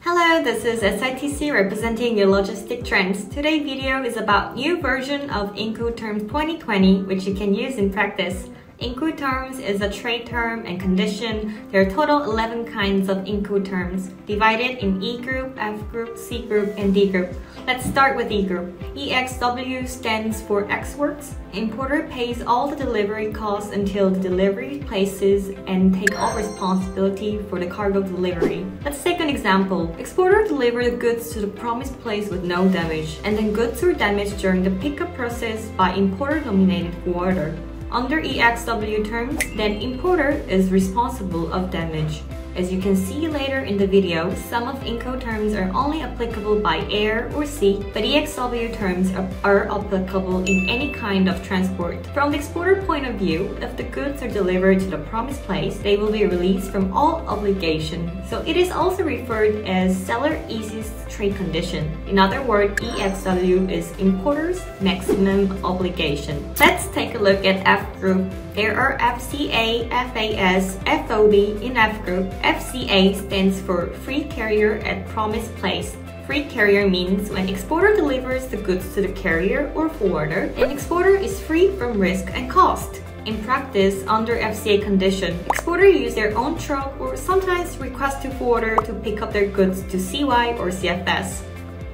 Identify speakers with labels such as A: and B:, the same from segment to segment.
A: Hello, this is SITC representing your logistic trends. Today's video is about new version of Incoterms 2020, which you can use in practice. Incoterms is a trade term and condition. There are total 11 kinds of Incoterms, divided in E group, F group, C group, and D group. Let's start with E group. EXW stands for Ex-Works. Importer pays all the delivery costs until the delivery places and take all responsibility for the cargo delivery. Let's take an example. Exporter delivers the goods to the promised place with no damage, and then goods were damaged during the pickup process by importer nominated forwarder. Under EXW terms, then importer is responsible of damage. As you can see later in the video, some of Incoterms are only applicable by air or sea, but EXW terms are applicable in any kind of transport. From the exporter point of view, if the goods are delivered to the promised place, they will be released from all obligation. So it is also referred as seller easiest trade condition. In other words, EXW is importer's maximum obligation. Let's take a look at F group. There are FCA, FAS, FOB in F group. FCA stands for Free Carrier at Promised Place. Free carrier means when exporter delivers the goods to the carrier or forwarder, an exporter is free from risk and cost. In practice, under FCA condition, exporter use their own truck or sometimes request to forwarder to pick up their goods to CY or CFS.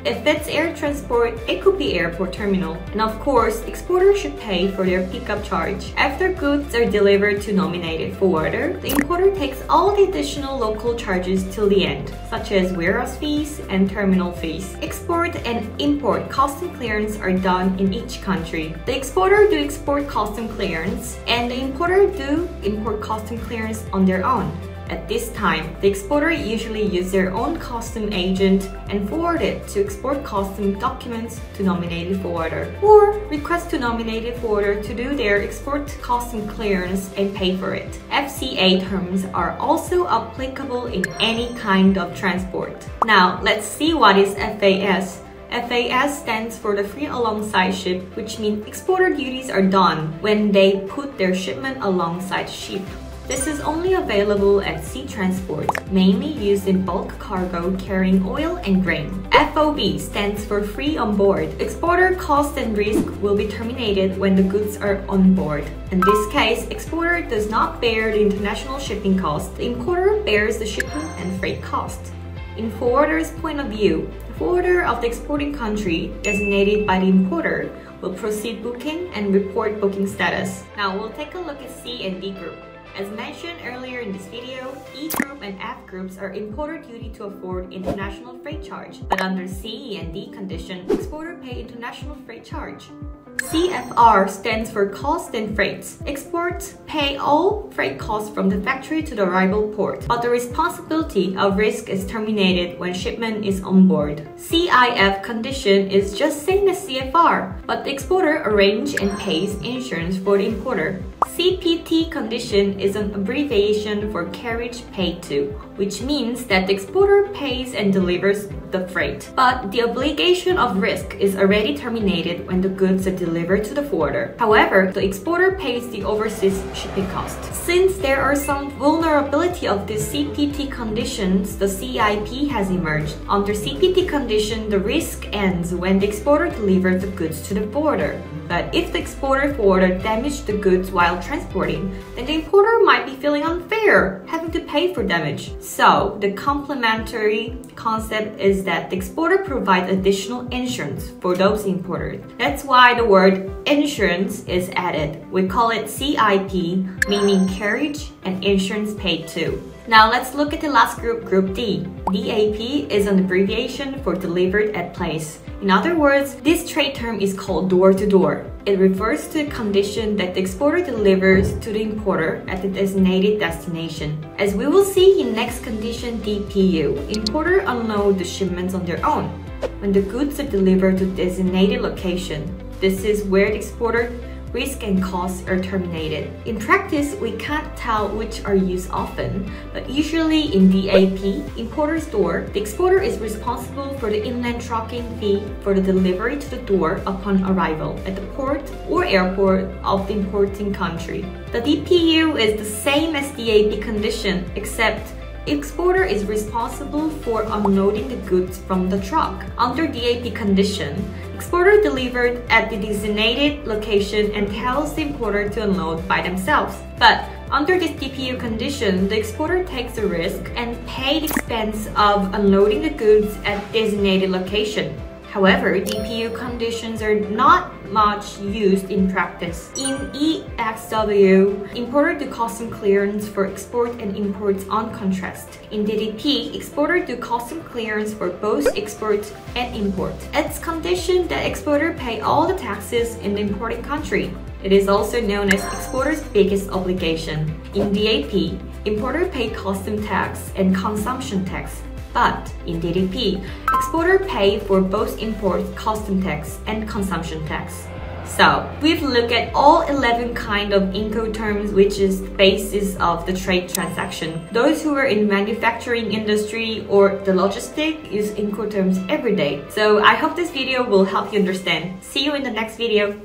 A: If it's air transport, it could be airport terminal. And of course, exporter should pay for their pickup charge. After goods are delivered to nominated forwarder, the importer takes all the additional local charges till the end, such as warehouse fees and terminal fees. Export and import custom clearance are done in each country. The exporter do export custom clearance, and the importer do import custom clearance on their own. At this time, the exporter usually use their own custom agent and forward it to export custom documents to nominated forwarder, or request to nominated forwarder to do their export custom clearance and pay for it. FCA terms are also applicable in any kind of transport. Now, let's see what is FAS. FAS stands for the free alongside ship, which means exporter duties are done when they put their shipment alongside ship. This is only available at sea transport, mainly used in bulk cargo carrying oil and grain. FOB stands for free on board. Exporter cost and risk will be terminated when the goods are on board. In this case, exporter does not bear the international shipping cost. The importer bears the shipping and freight cost. In forwarder's point of view, the forwarder of the exporting country, designated by the importer, will proceed booking and report booking status. Now we'll take a look at C and D group. As mentioned earlier in this video, E group and F groups are importer duty to afford international freight charge, but under C and D condition, exporter pay international freight charge. CFR stands for cost and freights. Exports pay all freight costs from the factory to the arrival port, but the responsibility of risk is terminated when shipment is on board. CIF condition is just same as CFR, but the exporter arranges and pays insurance for the importer. Cpt Condition is an abbreviation for carriage paid to, which means that the exporter pays and delivers the freight, but the obligation of risk is already terminated when the goods are delivered to the forwarder. However, the exporter pays the overseas shipping cost. Since there are some vulnerability of these CPT conditions, the CIP has emerged. Under CPT condition, the risk ends when the exporter delivers the goods to the forwarder. But if the exporter forwarder damaged the goods while transporting, then the importer might be feeling unfair, having to pay for damage. So, the complementary concept is that the exporter provides additional insurance for those importers. That's why the word insurance is added. We call it CIP, meaning carriage and insurance paid to. Now let's look at the last group, Group D. DAP is an abbreviation for delivered at place. In other words, this trade term is called door-to-door. It refers to the condition that the exporter delivers to the importer at the designated destination. As we will see in next condition DPU, importer unload the shipments on their own. When the goods are delivered to designated location, this is where the exporter risk and costs are terminated. In practice, we can't tell which are used often, but usually in DAP, importer's door, the exporter is responsible for the inland trucking fee for the delivery to the door upon arrival at the port or airport of the importing country. The DPU is the same as DAP condition, except Exporter is responsible for unloading the goods from the truck. Under DAP condition, exporter delivered at the designated location and tells the importer to unload by themselves. But under this DPU condition, the exporter takes the risk and pays the expense of unloading the goods at designated location. However, DPU conditions are not much used in practice. In EXW, importer do custom clearance for export and imports on contrast. In DDP, exporter do custom clearance for both export and import. It's conditioned that exporter pay all the taxes in the importing country. It is also known as exporter's biggest obligation. In DAP, importer pay custom tax and consumption tax. But in DDP, exporter pay for both import, custom tax, and consumption tax. So we've looked at all 11 kind of Incoterms, which is the basis of the trade transaction. Those who are in manufacturing industry or the logistic use Incoterms every day. So I hope this video will help you understand. See you in the next video.